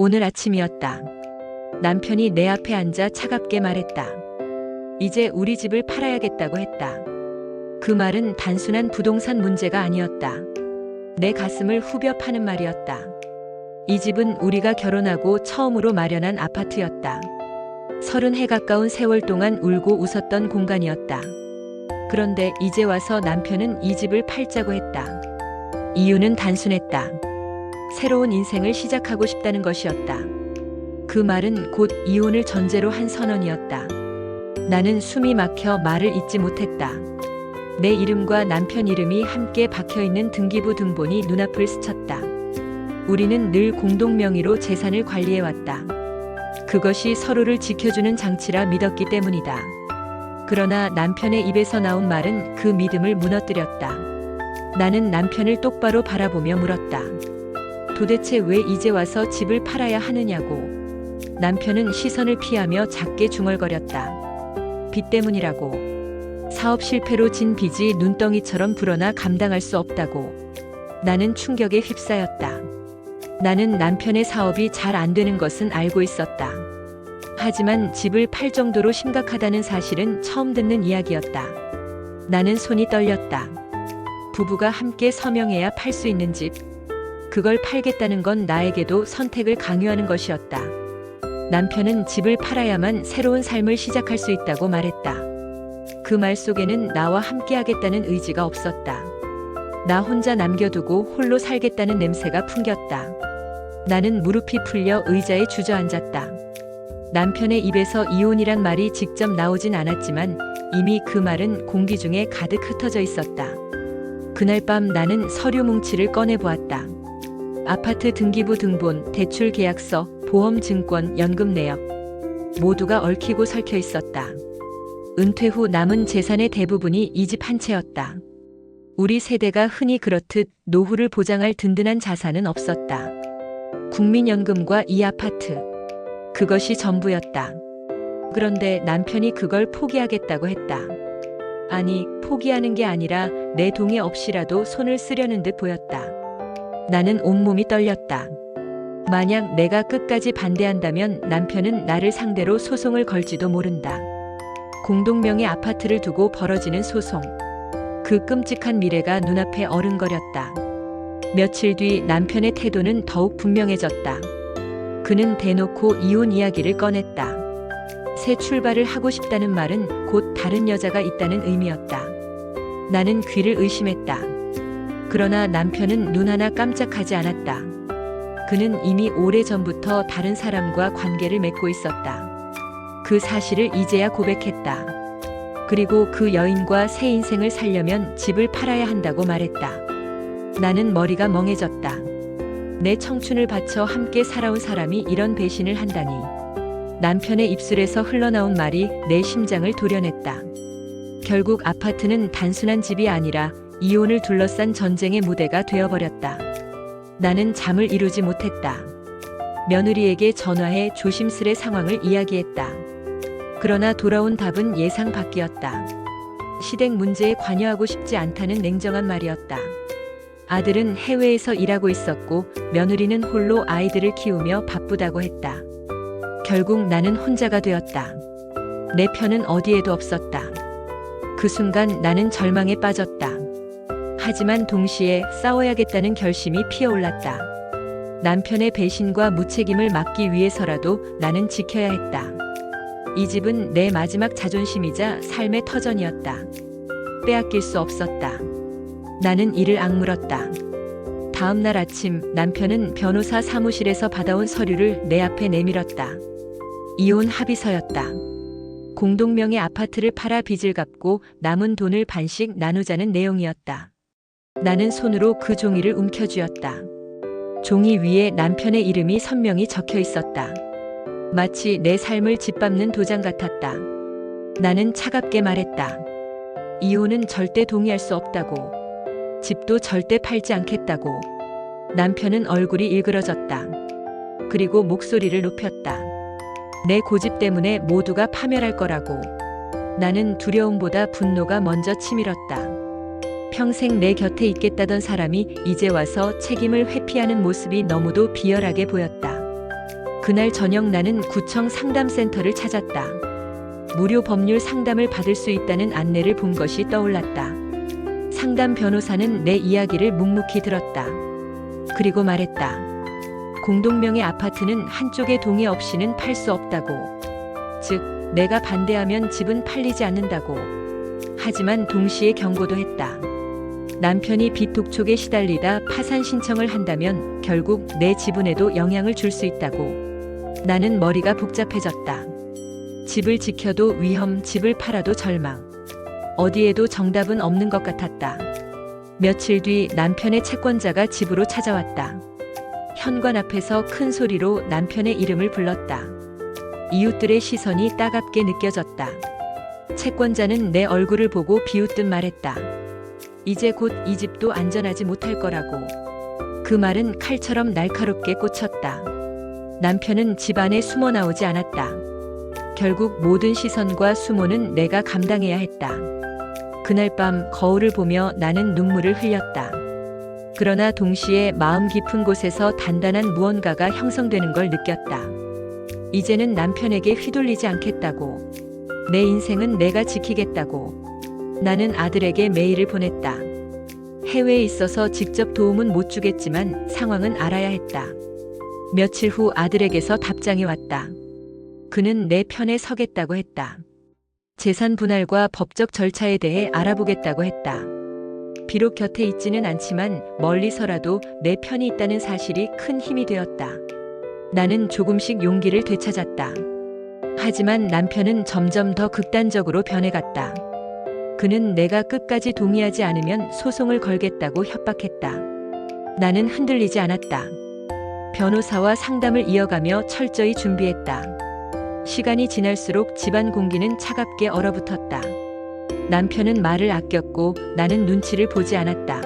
오늘 아침이었다. 남편이 내 앞에 앉아 차갑게 말했다. 이제 우리 집을 팔아야겠다고 했다. 그 말은 단순한 부동산 문제가 아니었다. 내 가슴을 후벼 파는 말이었다. 이 집은 우리가 결혼하고 처음으로 마련한 아파트였다. 30해 가까운 세월 동안 울고 웃었던 공간이었다. 그런데 이제 와서 남편은 이 집을 팔자고 했다. 이유는 단순했다. 새로운 인생을 시작하고 싶다는 것이었다. 그 말은 곧 이혼을 전제로 한 선언이었다. 나는 숨이 막혀 말을 잇지 못했다. 내 이름과 남편 이름이 함께 박혀있는 등기부 등본이 눈앞을 스쳤다. 우리는 늘 공동 명의로 재산을 관리해왔다. 그것이 서로를 지켜주는 장치라 믿었기 때문이다. 그러나 남편의 입에서 나온 말은 그 믿음을 무너뜨렸다. 나는 남편을 똑바로 바라보며 물었다. 도대체 왜 이제 와서 집을 팔아야 하느냐고. 남편은 시선을 피하며 작게 중얼거렸다. 빚 때문이라고. 사업 실패로 진 빚이 눈덩이처럼 불어나 감당할 수 없다고. 나는 충격에 휩싸였다. 나는 남편의 사업이 잘 안 되는 것은 알고 있었다. 하지만 집을 팔 정도로 심각하다는 사실은 처음 듣는 이야기였다. 나는 손이 떨렸다. 부부가 함께 서명해야 팔 수 있는 집. 그걸 팔겠다는 건 나에게도 선택을 강요하는 것이었다. 남편은 집을 팔아야만 새로운 삶을 시작할 수 있다고 말했다. 그 말 속에는 나와 함께하겠다는 의지가 없었다. 나 혼자 남겨두고 홀로 살겠다는 냄새가 풍겼다. 나는 무릎이 풀려 의자에 주저앉았다. 남편의 입에서 이혼이란 말이 직접 나오진 않았지만 이미 그 말은 공기 중에 가득 흩어져 있었다. 그날 밤 나는 서류 뭉치를 꺼내보았다. 아파트 등기부 등본, 대출 계약서, 보험 증권, 연금 내역 모두가 얽히고 설켜 있었다. 은퇴 후 남은 재산의 대부분이 이 집 한 채였다. 우리 세대가 흔히 그렇듯 노후를 보장할 든든한 자산은 없었다. 국민연금과 이 아파트. 그것이 전부였다. 그런데 남편이 그걸 포기하겠다고 했다. 아니, 포기하는 게 아니라 내 동의 없이라도 손을 쓰려는 듯 보였다. 나는 온몸이 떨렸다. 만약 내가 끝까지 반대한다면 남편은 나를 상대로 소송을 걸지도 모른다. 공동명의 아파트를 두고 벌어지는 소송. 그 끔찍한 미래가 눈앞에 어른거렸다. 며칠 뒤 남편의 태도는 더욱 분명해졌다. 그는 대놓고 이혼 이야기를 꺼냈다. 새 출발을 하고 싶다는 말은 곧 다른 여자가 있다는 의미였다. 나는 귀를 의심했다. 그러나 남편은 눈 하나 깜짝하지 않았다. 그는 이미 오래전부터 다른 사람과 관계를 맺고 있었다. 그 사실을 이제야 고백했다. 그리고 그 여인과 새 인생을 살려면 집을 팔아야 한다고 말했다. 나는 머리가 멍해졌다. 내 청춘을 바쳐 함께 살아온 사람이 이런 배신을 한다니. 남편의 입술에서 흘러나온 말이 내 심장을 도려냈다. 결국 아파트는 단순한 집이 아니라 이혼을 둘러싼 전쟁의 무대가 되어버렸다. 나는 잠을 이루지 못했다. 며느리에게 전화해 조심스레 상황을 이야기했다. 그러나 돌아온 답은 예상 밖이었다. 시댁 문제에 관여하고 싶지 않다는 냉정한 말이었다. 아들은 해외에서 일하고 있었고 며느리는 홀로 아이들을 키우며 바쁘다고 했다. 결국 나는 혼자가 되었다. 내 편은 어디에도 없었다. 그 순간 나는 절망에 빠졌다. 하지만 동시에 싸워야겠다는 결심이 피어올랐다. 남편의 배신과 무책임을 막기 위해서라도 나는 지켜야 했다. 이 집은 내 마지막 자존심이자 삶의 터전이었다. 빼앗길 수 없었다. 나는 이를 악물었다. 다음 날 아침 남편은 변호사 사무실에서 받아온 서류를 내 앞에 내밀었다. 이혼 합의서였다. 공동명의 아파트를 팔아 빚을 갚고 남은 돈을 반씩 나누자는 내용이었다. 나는 손으로 그 종이를 움켜쥐었다. 종이 위에 남편의 이름이 선명히 적혀 있었다. 마치 내 삶을 짓밟는 도장 같았다. 나는 차갑게 말했다. 이혼은 절대 동의할 수 없다고. 집도 절대 팔지 않겠다고. 남편은 얼굴이 일그러졌다. 그리고 목소리를 높였다. 내 고집 때문에 모두가 파멸할 거라고. 나는 두려움보다 분노가 먼저 치밀었다. 평생 내 곁에 있겠다던 사람이 이제 와서 책임을 회피하는 모습이 너무도 비열하게 보였다. 그날 저녁 나는 구청 상담센터를 찾았다. 무료 법률 상담을 받을 수 있다는 안내를 본 것이 떠올랐다. 상담 변호사는 내 이야기를 묵묵히 들었다. 그리고 말했다. 공동명의 아파트는 한쪽의 동의 없이는 팔 수 없다고. 즉, 내가 반대하면 집은 팔리지 않는다고. 하지만 동시에 경고도 했다. 남편이 빚 독촉에 시달리다 파산 신청을 한다면 결국 내 지분에도 영향을 줄 수 있다고. 나는 머리가 복잡해졌다. 집을 지켜도 위험, 집을 팔아도 절망. 어디에도 정답은 없는 것 같았다. 며칠 뒤 남편의 채권자가 집으로 찾아왔다. 현관 앞에서 큰 소리로 남편의 이름을 불렀다. 이웃들의 시선이 따갑게 느껴졌다. 채권자는 내 얼굴을 보고 비웃듯 말했다. 이제 곧 이 집도 안전하지 못할 거라고. 그 말은 칼처럼 날카롭게 꽂혔다. 남편은 집 안에 숨어 나오지 않았다. 결국 모든 시선과 수모는 내가 감당해야 했다. 그날 밤 거울을 보며 나는 눈물을 흘렸다. 그러나 동시에 마음 깊은 곳에서 단단한 무언가가 형성되는 걸 느꼈다. 이제는 남편에게 휘둘리지 않겠다고. 내 인생은 내가 지키겠다고. 나는 아들에게 메일을 보냈다. 해외에 있어서 직접 도움은 못 주겠지만 상황은 알아야 했다. 며칠 후 아들에게서 답장이 왔다. 그는 내 편에 서겠다고 했다. 재산 분할과 법적 절차에 대해 알아보겠다고 했다. 비록 곁에 있지는 않지만 멀리서라도 내 편이 있다는 사실이 큰 힘이 되었다. 나는 조금씩 용기를 되찾았다. 하지만 남편은 점점 더 극단적으로 변해갔다. 그는 내가 끝까지 동의하지 않으면 소송을 걸겠다고 협박했다. 나는 흔들리지 않았다. 변호사와 상담을 이어가며 철저히 준비했다. 시간이 지날수록 집안 공기는 차갑게 얼어붙었다. 남편은 말을 아꼈고 나는 눈치를 보지 않았다.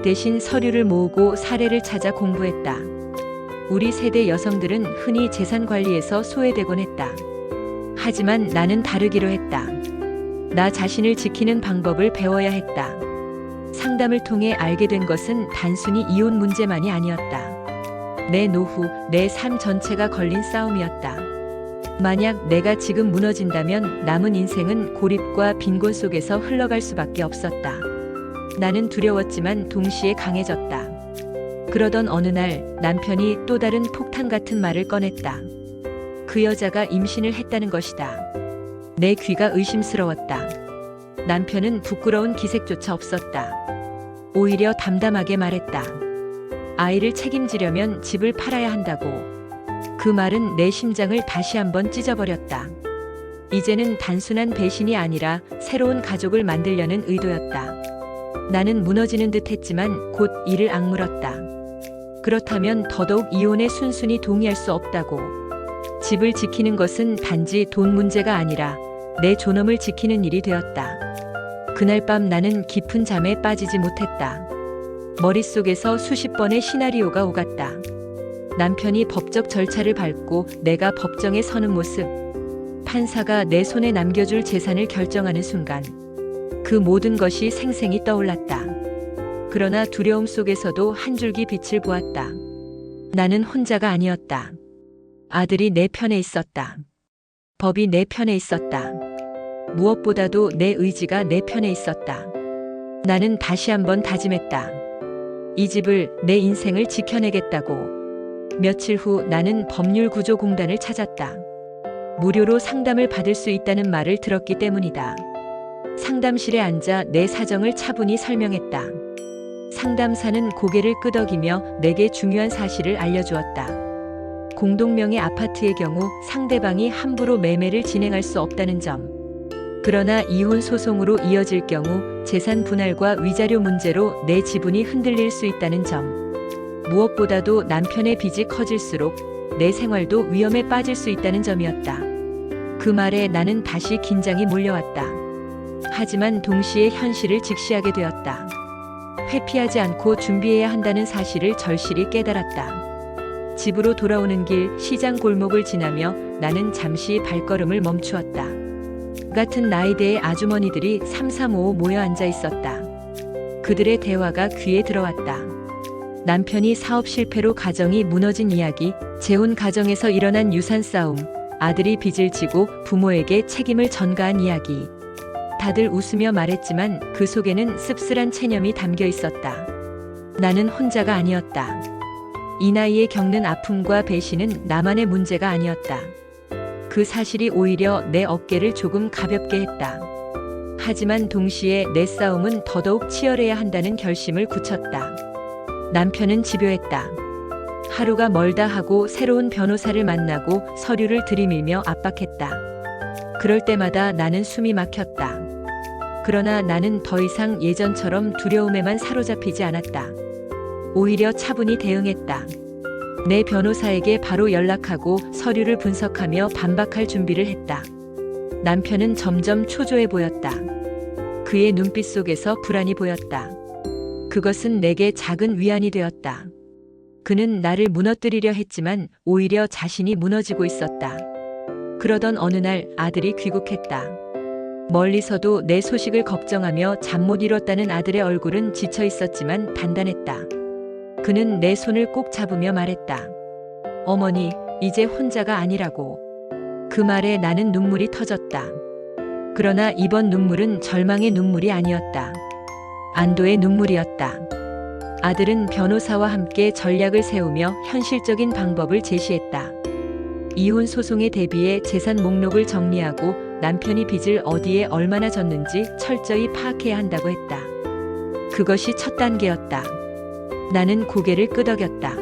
대신 서류를 모으고 사례를 찾아 공부했다. 우리 세대 여성들은 흔히 재산 관리에서 소외되곤 했다. 하지만 나는 다르기로 했다. 나 자신을 지키는 방법을 배워야 했다. 상담을 통해 알게 된 것은 단순히 이혼 문제만이 아니었다. 내 노후, 내 삶 전체가 걸린 싸움이었다. 만약 내가 지금 무너진다면 남은 인생은 고립과 빈곤 속에서 흘러갈 수밖에 없었다. 나는 두려웠지만 동시에 강해졌다. 그러던 어느 날 남편이 또 다른 폭탄 같은 말을 꺼냈다. 그 여자가 임신을 했다는 것이다. 내 귀가 의심스러웠다. 남편은 부끄러운 기색조차 없었다. 오히려 담담하게 말했다. 아이를 책임지려면 집을 팔아야 한다고. 그 말은 내 심장을 다시 한번 찢어버렸다. 이제는 단순한 배신이 아니라 새로운 가족을 만들려는 의도였다. 나는 무너지는 듯 했지만 곧 이를 악물었다. 그렇다면 더더욱 이혼에 순순히 동의할 수 없다고. 집을 지키는 것은 단지 돈 문제가 아니라 내 존엄을 지키는 일이 되었다. 그날 밤 나는 깊은 잠에 빠지지 못했다. 머릿속에서 수십 번의 시나리오가 오갔다. 남편이 법적 절차를 밟고 내가 법정에 서는 모습, 판사가 내 손에 남겨줄 재산을 결정하는 순간, 그 모든 것이 생생히 떠올랐다. 그러나 두려움 속에서도 한 줄기 빛을 보았다. 나는 혼자가 아니었다. 아들이 내 편에 있었다. 법이 내 편에 있었다. 무엇보다도 내 의지가 내 편에 있었다. 나는 다시 한번 다짐했다. 이 집을, 내 인생을 지켜내겠다고. 며칠 후 나는 법률구조공단을 찾았다. 무료로 상담을 받을 수 있다는 말을 들었기 때문이다. 상담실에 앉아 내 사정을 차분히 설명했다. 상담사는 고개를 끄덕이며 내게 중요한 사실을 알려주었다. 공동명의 아파트의 경우 상대방이 함부로 매매를 진행할 수 없다는 점. 그러나 이혼 소송으로 이어질 경우 재산 분할과 위자료 문제로 내 지분이 흔들릴 수 있다는 점. 무엇보다도 남편의 빚이 커질수록 내 생활도 위험에 빠질 수 있다는 점이었다. 그 말에 나는 다시 긴장이 몰려왔다. 하지만 동시에 현실을 직시하게 되었다. 회피하지 않고 준비해야 한다는 사실을 절실히 깨달았다. 집으로 돌아오는 길 시장 골목을 지나며 나는 잠시 발걸음을 멈추었다. 같은 나이대의 아주머니들이 삼삼오오 모여 앉아 있었다. 그들의 대화가 귀에 들어왔다. 남편이 사업 실패로 가정이 무너진 이야기, 재혼 가정에서 일어난 유산 싸움, 아들이 빚을 지고 부모에게 책임을 전가한 이야기. 다들 웃으며 말했지만 그 속에는 씁쓸한 체념이 담겨 있었다. 나는 혼자가 아니었다. 이 나이에 겪는 아픔과 배신은 나만의 문제가 아니었다. 그 사실이 오히려 내 어깨를 조금 가볍게 했다. 하지만 동시에 내 싸움은 더더욱 치열해야 한다는 결심을 굳혔다. 남편은 집요했다. 하루가 멀다 하고 새로운 변호사를 만나고 서류를 들이밀며 압박했다. 그럴 때마다 나는 숨이 막혔다. 그러나 나는 더 이상 예전처럼 두려움에만 사로잡히지 않았다. 오히려 차분히 대응했다. 내 변호사에게 바로 연락하고 서류를 분석하며 반박할 준비를 했다. 남편은 점점 초조해 보였다. 그의 눈빛 속에서 불안이 보였다. 그것은 내게 작은 위안이 되었다. 그는 나를 무너뜨리려 했지만 오히려 자신이 무너지고 있었다. 그러던 어느 날 아들이 귀국했다. 멀리서도 내 소식을 걱정하며 잠 못 이뤘다는 아들의 얼굴은 지쳐 있었지만 단단했다. 그는 내 손을 꼭 잡으며 말했다. 어머니, 이제 혼자가 아니라고. 그 말에 나는 눈물이 터졌다. 그러나 이번 눈물은 절망의 눈물이 아니었다. 안도의 눈물이었다. 아들은 변호사와 함께 전략을 세우며 현실적인 방법을 제시했다. 이혼 소송에 대비해 재산 목록을 정리하고 남편이 빚을 어디에 얼마나 졌는지 철저히 파악해야 한다고 했다. 그것이 첫 단계였다. 나는 고개를 끄덕였다.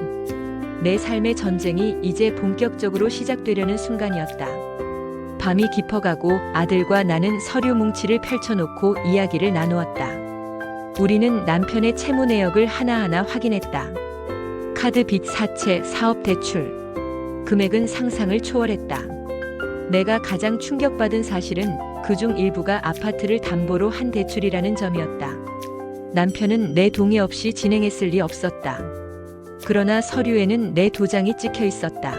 내 삶의 전쟁이 이제 본격적으로 시작되려는 순간이었다. 밤이 깊어가고 아들과 나는 서류 뭉치를 펼쳐놓고 이야기를 나누었다. 우리는 남편의 채무 내역을 하나하나 확인했다. 카드 빚 사채, 사업 대출. 금액은 상상을 초월했다. 내가 가장 충격받은 사실은 그중 일부가 아파트를 담보로 한 대출이라는 점이었다. 남편은 내 동의 없이 진행했을 리 없었다. 그러나 서류에는 내 도장이 찍혀 있었다.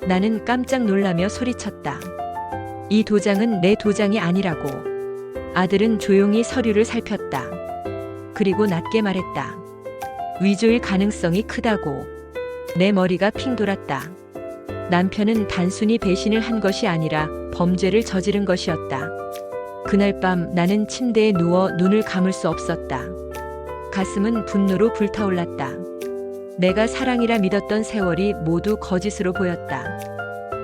나는 깜짝 놀라며 소리쳤다. 이 도장은 내 도장이 아니라고. 아들은 조용히 서류를 살폈다. 그리고 낮게 말했다. 위조일 가능성이 크다고. 내 머리가 핑 돌았다. 남편은 단순히 배신을 한 것이 아니라 범죄를 저지른 것이었다. 그날 밤 나는 침대에 누워 눈을 감을 수 없었다. 가슴은 분노로 불타올랐다. 내가 사랑이라 믿었던 세월이 모두 거짓으로 보였다.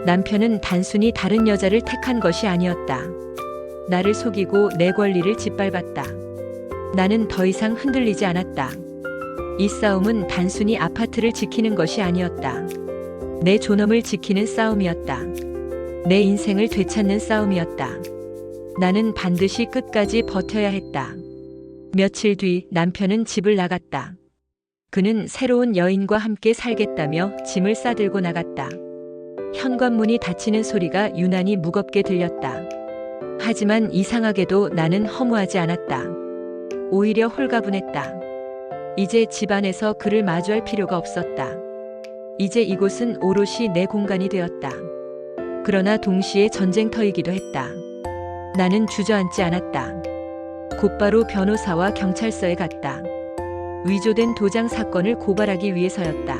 남편은 단순히 다른 여자를 택한 것이 아니었다. 나를 속이고 내 권리를 짓밟았다. 나는 더 이상 흔들리지 않았다. 이 싸움은 단순히 아파트를 지키는 것이 아니었다. 내 존엄을 지키는 싸움이었다. 내 인생을 되찾는 싸움이었다. 나는 반드시 끝까지 버텨야 했다. 며칠 뒤 남편은 집을 나갔다. 그는 새로운 여인과 함께 살겠다며 짐을 싸들고 나갔다. 현관문이 닫히는 소리가 유난히 무겁게 들렸다. 하지만 이상하게도 나는 허무하지 않았다. 오히려 홀가분했다. 이제 집안에서 그를 마주할 필요가 없었다. 이제 이곳은 오롯이 내 공간이 되었다. 그러나 동시에 전쟁터이기도 했다. 나는 주저앉지 않았다. 곧바로 변호사와 경찰서에 갔다. 위조된 도장 사건을 고발하기 위해서였다.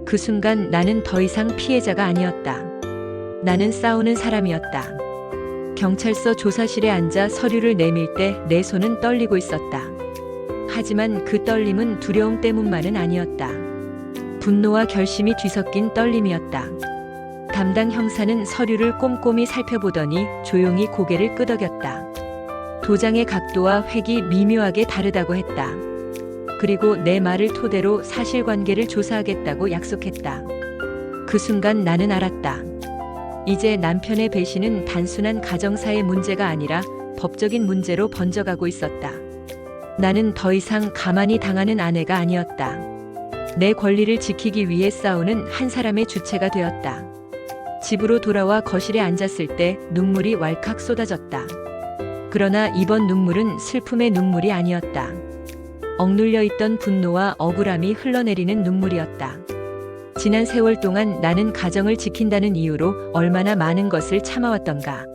그 순간 나는 더 이상 피해자가 아니었다. 나는 싸우는 사람이었다. 경찰서 조사실에 앉아 서류를 내밀 때 내 손은 떨리고 있었다. 하지만 그 떨림은 두려움 때문만은 아니었다. 분노와 결심이 뒤섞인 떨림이었다. 담당 형사는 서류를 꼼꼼히 살펴보더니 조용히 고개를 끄덕였다. 도장의 각도와 획이 미묘하게 다르다고 했다. 그리고 내 말을 토대로 사실관계를 조사하겠다고 약속했다. 그 순간 나는 알았다. 이제 남편의 배신은 단순한 가정사의 문제가 아니라 법적인 문제로 번져가고 있었다. 나는 더 이상 가만히 당하는 아내가 아니었다. 내 권리를 지키기 위해 싸우는 한 사람의 주체가 되었다. 집으로 돌아와 거실에 앉았을 때 눈물이 왈칵 쏟아졌다. 그러나 이번 눈물은 슬픔의 눈물이 아니었다. 억눌려 있던 분노와 억울함이 흘러내리는 눈물이었다. 지난 세월 동안 나는 가정을 지킨다는 이유로 얼마나 많은 것을 참아왔던가.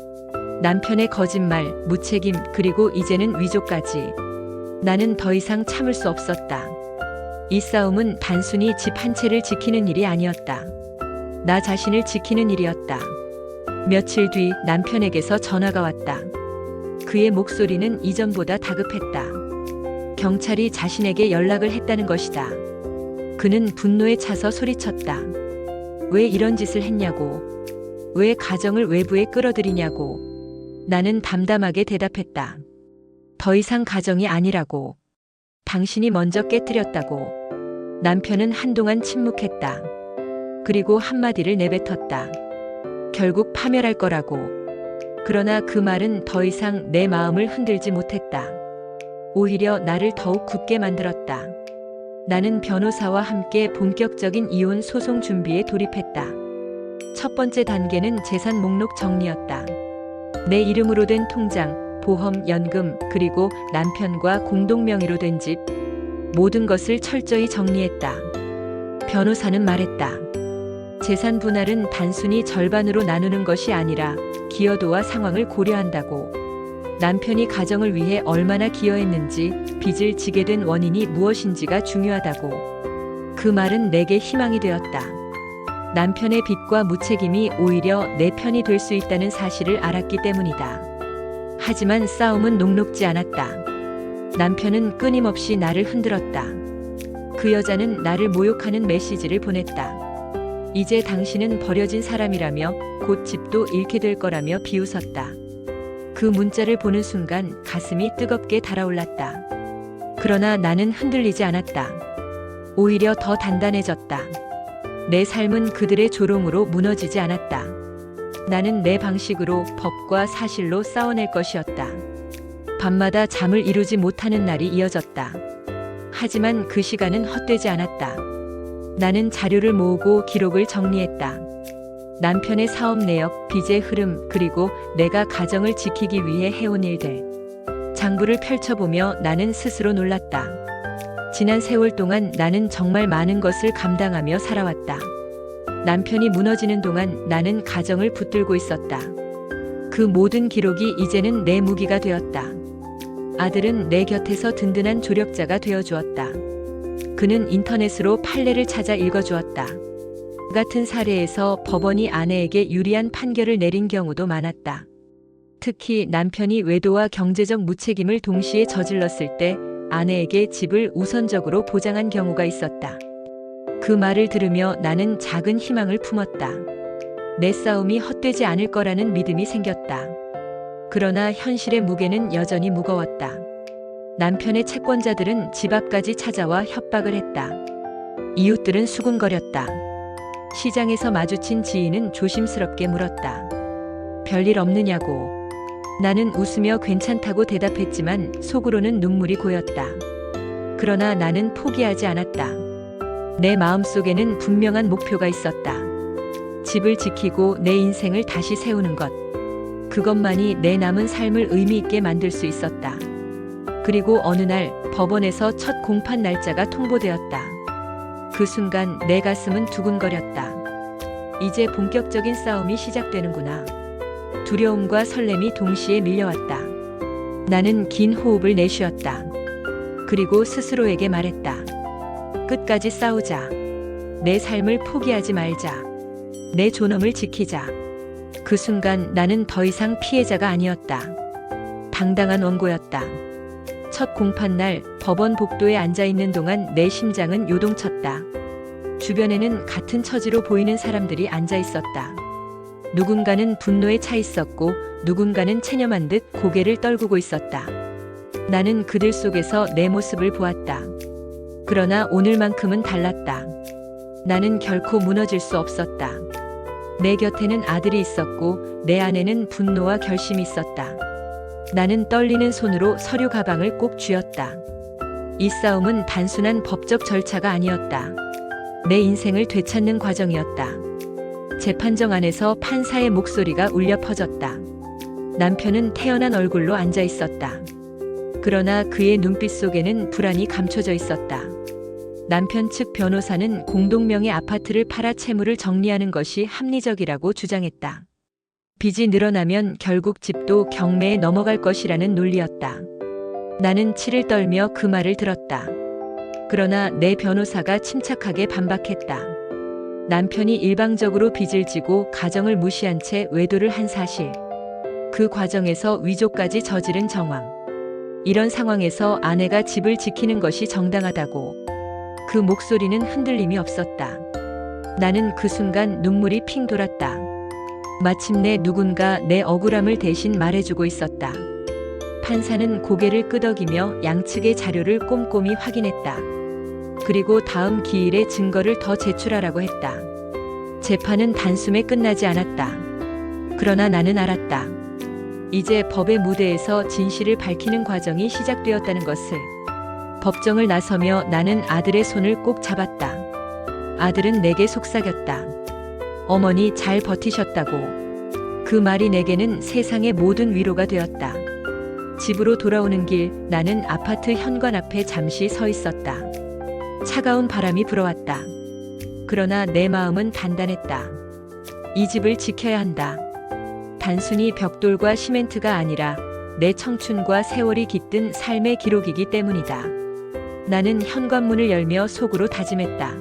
남편의 거짓말, 무책임, 그리고 이제는 위조까지. 나는 더 이상 참을 수 없었다. 이 싸움은 단순히 집 한 채를 지키는 일이 아니었다. 나 자신을 지키는 일이었다. 며칠 뒤 남편에게서 전화가 왔다. 그의 목소리는 이전보다 다급했다. 경찰이 자신에게 연락을 했다는 것이다. 그는 분노에 차서 소리쳤다. 왜 이런 짓을 했냐고. 왜 가정을 외부에 끌어들이냐고. 나는 담담하게 대답했다. 더 이상 가정이 아니라고. 당신이 먼저 깨뜨렸다고. 남편은 한동안 침묵했다. 그리고 한마디를 내뱉었다. 결국 파멸할 거라고. 그러나 그 말은 더 이상 내 마음을 흔들지 못했다. 오히려 나를 더욱 굳게 만들었다. 나는 변호사와 함께 본격적인 이혼 소송 준비에 돌입했다. 첫 번째 단계는 재산 목록 정리였다. 내 이름으로 된 통장, 보험, 연금, 그리고 남편과 공동 명의로 된 집, 모든 것을 철저히 정리했다. 변호사는 말했다. 재산 분할은 단순히 절반으로 나누는 것이 아니라 기여도와 상황을 고려한다고. 남편이 가정을 위해 얼마나 기여했는지, 빚을 지게 된 원인이 무엇인지가 중요하다고. 그 말은 내게 희망이 되었다. 남편의 빚과 무책임이 오히려 내 편이 될 수 있다는 사실을 알았기 때문이다. 하지만 싸움은 녹록지 않았다. 남편은 끊임없이 나를 흔들었다. 그 여자는 나를 모욕하는 메시지를 보냈다. 이제 당신은 버려진 사람이라며 곧 집도 잃게 될 거라며 비웃었다. 그 문자를 보는 순간 가슴이 뜨겁게 달아올랐다. 그러나 나는 흔들리지 않았다. 오히려 더 단단해졌다. 내 삶은 그들의 조롱으로 무너지지 않았다. 나는 내 방식으로 법과 사실로 싸워낼 것이었다. 밤마다 잠을 이루지 못하는 날이 이어졌다. 하지만 그 시간은 헛되지 않았다. 나는 자료를 모으고 기록을 정리했다. 남편의 사업 내역, 빚의 흐름, 그리고 내가 가정을 지키기 위해 해온 일들. 장부를 펼쳐보며 나는 스스로 놀랐다. 지난 세월 동안 나는 정말 많은 것을 감당하며 살아왔다. 남편이 무너지는 동안 나는 가정을 붙들고 있었다. 그 모든 기록이 이제는 내 무기가 되었다. 아들은 내 곁에서 든든한 조력자가 되어주었다. 그는 인터넷으로 판례를 찾아 읽어주었다. 같은 사례에서 법원이 아내에게 유리한 판결을 내린 경우도 많았다. 특히 남편이 외도와 경제적 무책임을 동시에 저질렀을 때 아내에게 집을 우선적으로 보장한 경우가 있었다. 그 말을 들으며 나는 작은 희망을 품었다. 내 싸움이 헛되지 않을 거라는 믿음이 생겼다. 그러나 현실의 무게는 여전히 무거웠다. 남편의 채권자들은 집 앞까지 찾아와 협박을 했다. 이웃들은 수군거렸다. 시장에서 마주친 지인은 조심스럽게 물었다. 별일 없느냐고. 나는 웃으며 괜찮다고 대답했지만 속으로는 눈물이 고였다. 그러나 나는 포기하지 않았다. 내 마음속에는 분명한 목표가 있었다. 집을 지키고 내 인생을 다시 세우는 것. 그것만이 내 남은 삶을 의미 있게 만들 수 있었다. 그리고 어느 날 법원에서 첫 공판 날짜가 통보되었다. 그 순간 내 가슴은 두근거렸다. 이제 본격적인 싸움이 시작되는구나. 두려움과 설렘이 동시에 밀려왔다. 나는 긴 호흡을 내쉬었다. 그리고 스스로에게 말했다. 끝까지 싸우자. 내 삶을 포기하지 말자. 내 존엄을 지키자. 그 순간 나는 더 이상 피해자가 아니었다. 당당한 원고였다. 첫 공판날 법원 복도에 앉아있는 동안 내 심장은 요동쳤다. 주변에는 같은 처지로 보이는 사람들이 앉아있었다. 누군가는 분노에 차 있었고 누군가는 체념한 듯 고개를 떨구고 있었다. 나는 그들 속에서 내 모습을 보았다. 그러나 오늘만큼은 달랐다. 나는 결코 무너질 수 없었다. 내 곁에는 아들이 있었고 내 안에는 분노와 결심이 있었다. 나는 떨리는 손으로 서류 가방을 꼭 쥐었다. 이 싸움은 단순한 법적 절차가 아니었다. 내 인생을 되찾는 과정이었다. 재판정 안에서 판사의 목소리가 울려 퍼졌다. 남편은 태연한 얼굴로 앉아 있었다. 그러나 그의 눈빛 속에는 불안이 감춰져 있었다. 남편 측 변호사는 공동명의 아파트를 팔아 채무를 정리하는 것이 합리적이라고 주장했다. 빚이 늘어나면 결국 집도 경매에 넘어갈 것이라는 논리였다. 나는 치를 떨며 그 말을 들었다. 그러나 내 변호사가 침착하게 반박했다. 남편이 일방적으로 빚을 지고 가정을 무시한 채 외도를 한 사실. 그 과정에서 위조까지 저지른 정황. 이런 상황에서 아내가 집을 지키는 것이 정당하다고. 그 목소리는 흔들림이 없었다. 나는 그 순간 눈물이 핑 돌았다. 마침내 누군가 내 억울함을 대신 말해주고 있었다. 판사는 고개를 끄덕이며 양측의 자료를 꼼꼼히 확인했다. 그리고 다음 기일에 증거를 더 제출하라고 했다. 재판은 단숨에 끝나지 않았다. 그러나 나는 알았다. 이제 법의 무대에서 진실을 밝히는 과정이 시작되었다는 것을. 법정을 나서며 나는 아들의 손을 꼭 잡았다. 아들은 내게 속삭였다. 어머니 잘 버티셨다고. 그 말이 내게는 세상의 모든 위로가 되었다. 집으로 돌아오는 길 나는 아파트 현관 앞에 잠시 서 있었다. 차가운 바람이 불어왔다. 그러나 내 마음은 단단했다. 이 집을 지켜야 한다. 단순히 벽돌과 시멘트가 아니라 내 청춘과 세월이 깃든 삶의 기록이기 때문이다. 나는 현관문을 열며 속으로 다짐했다.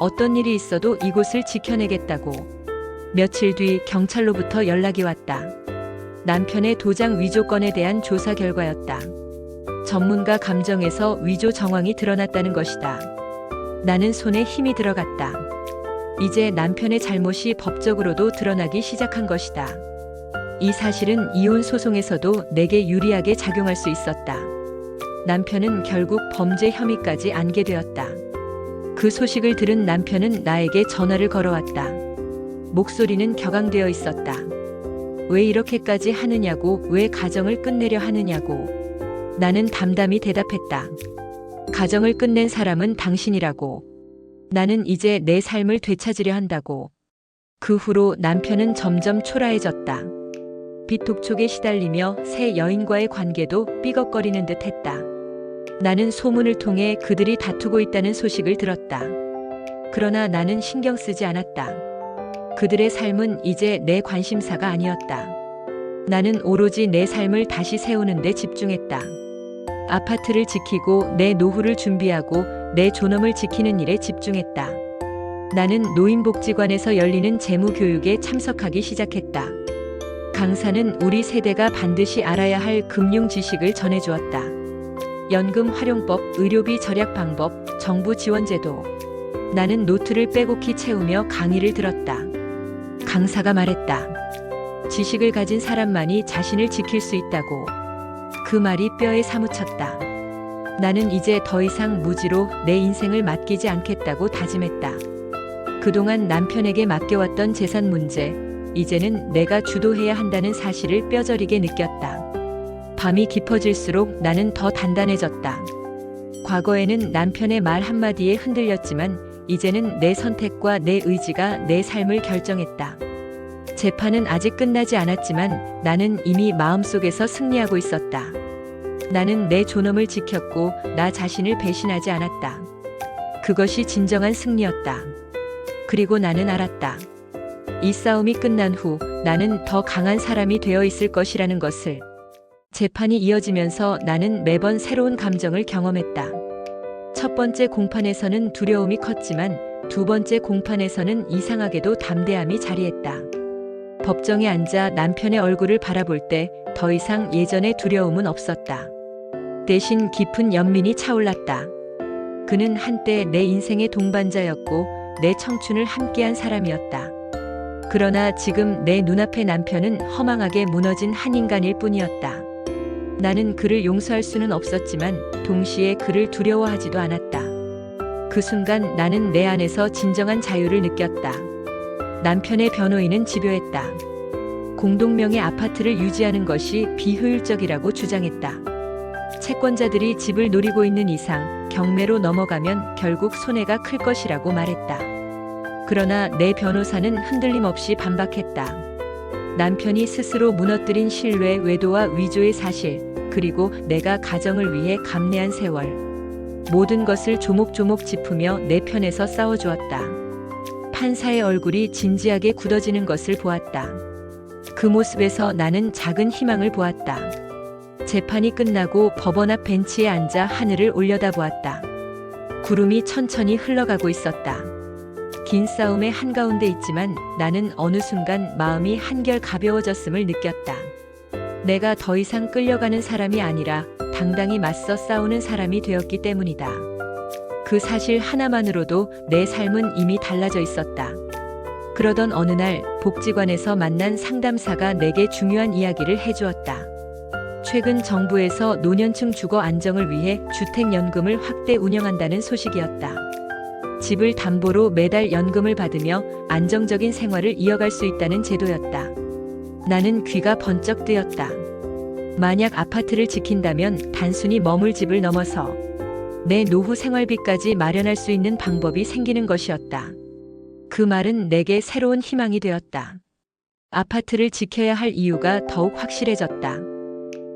어떤 일이 있어도 이곳을 지켜내겠다고. 며칠 뒤 경찰로부터 연락이 왔다. 남편의 도장 위조 건에 대한 조사 결과였다. 전문가 감정에서 위조 정황이 드러났다는 것이다. 나는 손에 힘이 들어갔다. 이제 남편의 잘못이 법적으로도 드러나기 시작한 것이다. 이 사실은 이혼 소송에서도 내게 유리하게 작용할 수 있었다. 남편은 결국 범죄 혐의까지 안게 되었다. 그 소식을 들은 남편은 나에게 전화를 걸어왔다. 목소리는 격앙되어 있었다. 왜 이렇게까지 하느냐고, 왜 가정을 끝내려 하느냐고. 나는 담담히 대답했다. 가정을 끝낸 사람은 당신이라고. 나는 이제 내 삶을 되찾으려 한다고. 그 후로 남편은 점점 초라해졌다. 빚독촉에 시달리며 새 여인과의 관계도 삐걱거리는 듯 했다. 나는 소문을 통해 그들이 다투고 있다는 소식을 들었다. 그러나 나는 신경 쓰지 않았다. 그들의 삶은 이제 내 관심사가 아니었다. 나는 오로지 내 삶을 다시 세우는 데 집중했다. 아파트를 지키고 내 노후를 준비하고 내 존엄을 지키는 일에 집중했다. 나는 노인복지관에서 열리는 재무교육에 참석하기 시작했다. 강사는 우리 세대가 반드시 알아야 할 금융 지식을 전해주었다. 연금 활용법, 의료비 절약 방법, 정부 지원제도. 나는 노트를 빼곡히 채우며 강의를 들었다. 강사가 말했다. 지식을 가진 사람만이 자신을 지킬 수 있다고. 그 말이 뼈에 사무쳤다. 나는 이제 더 이상 무지로 내 인생을 맡기지 않겠다고 다짐했다. 그동안 남편에게 맡겨왔던 재산 문제, 이제는 내가 주도해야 한다는 사실을 뼈저리게 느꼈다. 밤이 깊어질수록 나는 더 단단해졌다. 과거에는 남편의 말 한마디에 흔들렸지만 이제는 내 선택과 내 의지가 내 삶을 결정했다. 재판은 아직 끝나지 않았지만 나는 이미 마음속에서 승리하고 있었다. 나는 내 존엄을 지켰고 나 자신을 배신하지 않았다. 그것이 진정한 승리였다. 그리고 나는 알았다. 이 싸움이 끝난 후 나는 더 강한 사람이 되어 있을 것이라는 것을. 재판이 이어지면서 나는 매번 새로운 감정을 경험했다. 첫 번째 공판에서는 두려움이 컸지만 두 번째 공판에서는 이상하게도 담대함이 자리했다. 법정에 앉아 남편의 얼굴을 바라볼 때 더 이상 예전의 두려움은 없었다. 대신 깊은 연민이 차올랐다. 그는 한때 내 인생의 동반자였고 내 청춘을 함께한 사람이었다. 그러나 지금 내 눈앞의 남편은 허망하게 무너진 한 인간일 뿐이었다. 나는 그를 용서할 수는 없었지만 동시에 그를 두려워하지도 않았다. 그 순간 나는 내 안에서 진정한 자유를 느꼈다. 남편의 변호인은 집요했다. 공동명의 아파트를 유지하는 것이 비효율적이라고 주장했다. 채권자들이 집을 노리고 있는 이상 경매로 넘어가면 결국 손해가 클 것이라고 말했다. 그러나 내 변호사는 흔들림 없이 반박했다. 남편이 스스로 무너뜨린 신뢰, 외도와 위조의 사실, 그리고 내가 가정을 위해 감내한 세월. 모든 것을 조목조목 짚으며 내 편에서 싸워주었다. 판사의 얼굴이 진지하게 굳어지는 것을 보았다. 그 모습에서 나는 작은 희망을 보았다. 재판이 끝나고 법원 앞 벤치에 앉아 하늘을 올려다보았다. 구름이 천천히 흘러가고 있었다. 긴 싸움의 한가운데 있지만 나는 어느 순간 마음이 한결 가벼워졌음을 느꼈다. 내가 더 이상 끌려가는 사람이 아니라 당당히 맞서 싸우는 사람이 되었기 때문이다. 그 사실 하나만으로도 내 삶은 이미 달라져 있었다. 그러던 어느 날 복지관에서 만난 상담사가 내게 중요한 이야기를 해주었다. 최근 정부에서 노년층 주거 안정을 위해 주택연금을 확대 운영한다는 소식이었다. 집을 담보로 매달 연금을 받으며 안정적인 생활을 이어갈 수 있다는 제도였다. 나는 귀가 번쩍 뜨였다. 만약 아파트를 지킨다면 단순히 머물 집을 넘어서 내 노후 생활비까지 마련할 수 있는 방법이 생기는 것이었다. 그 말은 내게 새로운 희망이 되었다. 아파트를 지켜야 할 이유가 더욱 확실해졌다.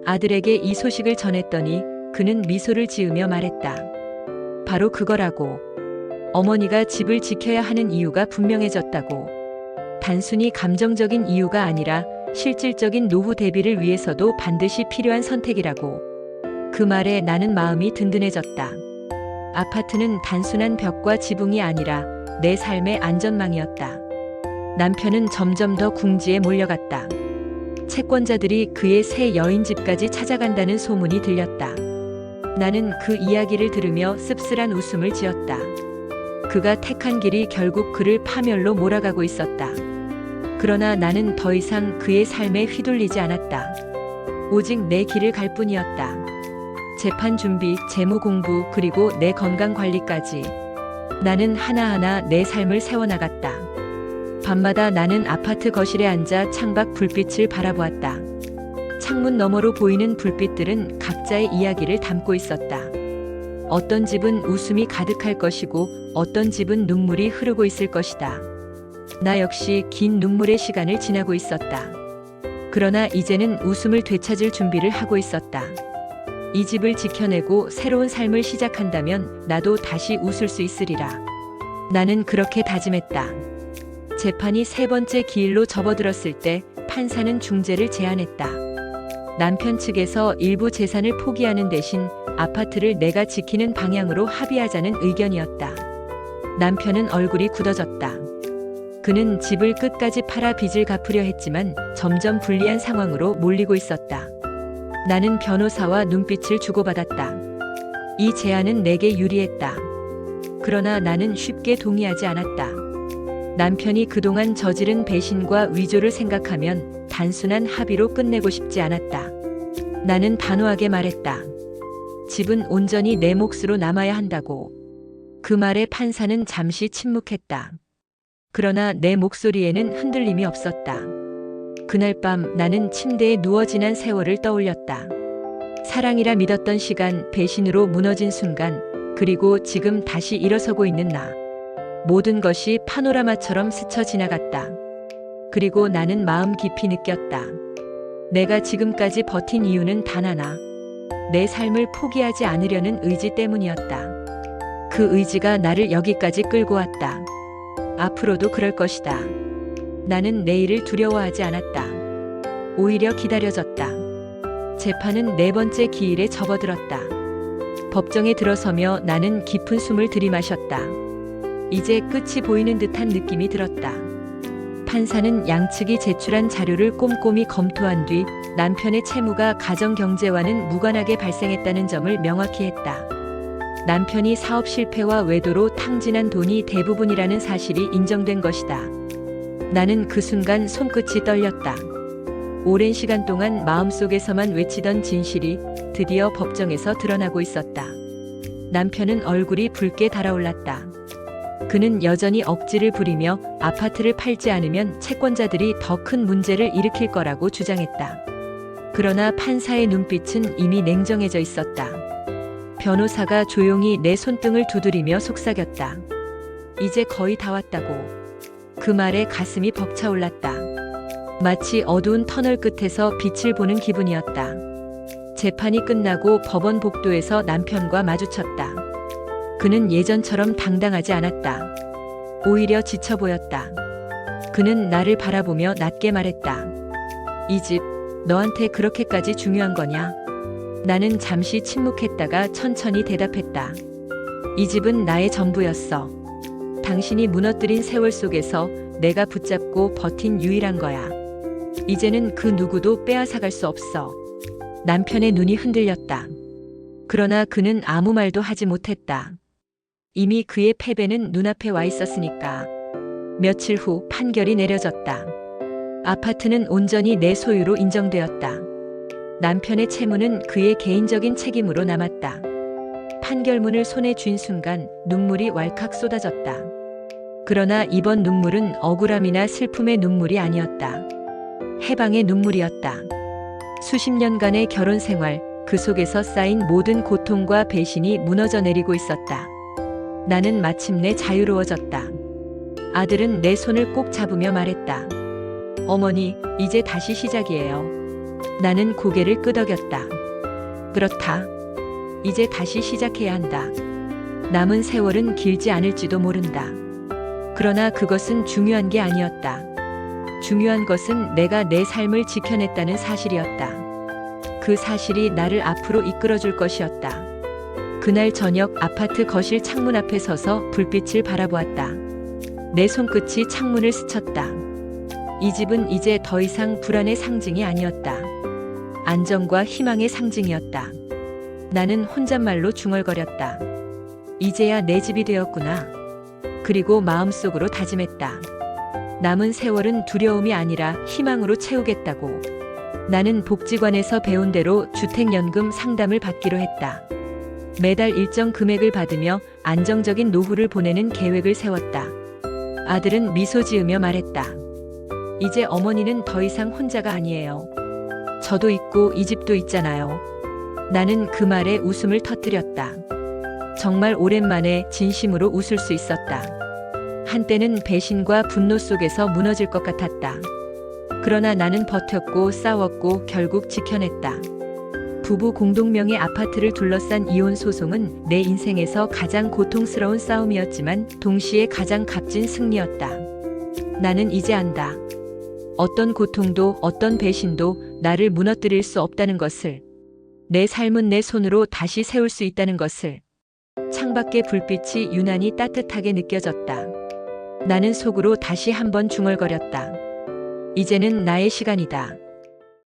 아들에게 이 소식을 전했더니 그는 미소를 지으며 말했다. 바로 그거라고. 어머니가 집을 지켜야 하는 이유가 분명해졌다고. 단순히 감정적인 이유가 아니라 실질적인 노후 대비를 위해서도 반드시 필요한 선택이라고. 그 말에 나는 마음이 든든해졌다. 아파트는 단순한 벽과 지붕이 아니라 내 삶의 안전망이었다. 남편은 점점 더 궁지에 몰려갔다. 채권자들이 그의 새 여인집까지 찾아간다는 소문이 들렸다. 나는 그 이야기를 들으며 씁쓸한 웃음을 지었다. 그가 택한 길이 결국 그를 파멸로 몰아가고 있었다. 그러나 나는 더 이상 그의 삶에 휘둘리지 않았다. 오직 내 길을 갈 뿐이었다. 재판 준비, 재무 공부, 그리고 내 건강 관리까지. 나는 하나하나 내 삶을 세워나갔다. 밤마다 나는 아파트 거실에 앉아 창밖 불빛을 바라보았다. 창문 너머로 보이는 불빛들은 각자의 이야기를 담고 있었다. 어떤 집은 웃음이 가득할 것이고 어떤 집은 눈물이 흐르고 있을 것이다. 나 역시 긴 눈물의 시간을 지나고 있었다. 그러나 이제는 웃음을 되찾을 준비를 하고 있었다. 이 집을 지켜내고 새로운 삶을 시작한다면 나도 다시 웃을 수 있으리라. 나는 그렇게 다짐했다. 재판이 세 번째 기일로 접어들었을 때 판사는 중재를 제안했다. 남편 측에서 일부 재산을 포기하는 대신 아파트를 내가 지키는 방향으로 합의하자는 의견이었다. 남편은 얼굴이 굳어졌다. 그는 집을 끝까지 팔아 빚을 갚으려 했지만 점점 불리한 상황으로 몰리고 있었다. 나는 변호사와 눈빛을 주고받았다. 이 제안은 내게 유리했다. 그러나 나는 쉽게 동의하지 않았다. 남편이 그동안 저지른 배신과 위조를 생각하면 단순한 합의로 끝내고 싶지 않았다. 나는 단호하게 말했다. 집은 온전히 내 몫으로 남아야 한다고. 그 말에 판사는 잠시 침묵했다. 그러나 내 목소리에는 흔들림이 없었다. 그날 밤 나는 침대에 누워 지난 세월을 떠올렸다. 사랑이라 믿었던 시간, 배신으로 무너진 순간, 그리고 지금 다시 일어서고 있는 나. 모든 것이 파노라마처럼 스쳐 지나갔다. 그리고 나는 마음 깊이 느꼈다. 내가 지금까지 버틴 이유는 단 하나. 내 삶을 포기하지 않으려는 의지 때문이었다. 그 의지가 나를 여기까지 끌고 왔다. 앞으로도 그럴 것이다. 나는 내일을 두려워하지 않았다. 오히려 기다려졌다. 재판은 네 번째 기일에 접어들었다. 법정에 들어서며 나는 깊은 숨을 들이마셨다. 이제 끝이 보이는 듯한 느낌이 들었다. 판사는 양측이 제출한 자료를 꼼꼼히 검토한 뒤 남편의 채무가 가정 경제와는 무관하게 발생했다는 점을 명확히 했다. 남편이 사업 실패와 외도로 탕진한 돈이 대부분이라는 사실이 인정된 것이다. 나는 그 순간 손끝이 떨렸다. 오랜 시간 동안 마음속에서만 외치던 진실이 드디어 법정에서 드러나고 있었다. 남편은 얼굴이 붉게 달아올랐다. 그는 여전히 억지를 부리며 아파트를 팔지 않으면 채권자들이 더 큰 문제를 일으킬 거라고 주장했다. 그러나 판사의 눈빛은 이미 냉정해져 있었다. 변호사가 조용히 내 손등을 두드리며 속삭였다. 이제 거의 다 왔다고. 그 말에 가슴이 벅차올랐다. 마치 어두운 터널 끝에서 빛을 보는 기분이었다. 재판이 끝나고 법원 복도에서 남편과 마주쳤다. 그는 예전처럼 당당하지 않았다. 오히려 지쳐 보였다. 그는 나를 바라보며 낮게 말했다. 이 집, 너한테 그렇게까지 중요한 거냐? 나는 잠시 침묵했다가 천천히 대답했다. 이 집은 나의 전부였어. 당신이 무너뜨린 세월 속에서 내가 붙잡고 버틴 유일한 거야. 이제는 그 누구도 빼앗아갈 수 없어. 남편의 눈이 흔들렸다. 그러나 그는 아무 말도 하지 못했다. 이미 그의 패배는 눈앞에 와 있었으니까. 며칠 후 판결이 내려졌다. 아파트는 온전히 내 소유로 인정되었다. 남편의 채무는 그의 개인적인 책임으로 남았다. 판결문을 손에 쥔 순간 눈물이 왈칵 쏟아졌다. 그러나 이번 눈물은 억울함이나 슬픔의 눈물이 아니었다. 해방의 눈물이었다. 수십 년간의 결혼 생활, 그 속에서 쌓인 모든 고통과 배신이 무너져 내리고 있었다. 나는 마침내 자유로워졌다. 아들은 내 손을 꼭 잡으며 말했다. 어머니, 이제 다시 시작이에요. 나는 고개를 끄덕였다. 그렇다. 이제 다시 시작해야 한다. 남은 세월은 길지 않을지도 모른다. 그러나 그것은 중요한 게 아니었다. 중요한 것은 내가 내 삶을 지켜냈다는 사실이었다. 그 사실이 나를 앞으로 이끌어줄 것이었다. 그날 저녁 아파트 거실 창문 앞에 서서 불빛을 바라보았다. 내 손끝이 창문을 스쳤다. 이 집은 이제 더 이상 불안의 상징이 아니었다. 안정과 희망의 상징이었다. 나는 혼잣말로 중얼거렸다. 이제야 내 집이 되었구나. 그리고 마음속으로 다짐했다. 남은 세월은 두려움이 아니라 희망으로 채우겠다고. 나는 복지관에서 배운 대로 주택연금 상담을 받기로 했다. 매달 일정 금액을 받으며 안정적인 노후를 보내는 계획을 세웠다. 아들은 미소 지으며 말했다. 이제 어머니는 더 이상 혼자가 아니에요. 저도 있고 이 집도 있잖아요. 나는 그 말에 웃음을 터뜨렸다. 정말 오랜만에 진심으로 웃을 수 있었다. 한때는 배신과 분노 속에서 무너질 것 같았다. 그러나 나는 버텼고 싸웠고 결국 지켜냈다. 부부 공동명의 아파트를 둘러싼 이혼 소송은 내 인생에서 가장 고통스러운 싸움이었지만 동시에 가장 값진 승리였다. 나는 이제 안다. 어떤 고통도 어떤 배신도 나를 무너뜨릴 수 없다는 것을. 내 삶은 내 손으로 다시 세울 수 있다는 것을. 창밖의 불빛이 유난히 따뜻하게 느껴졌다. 나는 속으로 다시 한번 중얼거렸다. 이제는 나의 시간이다.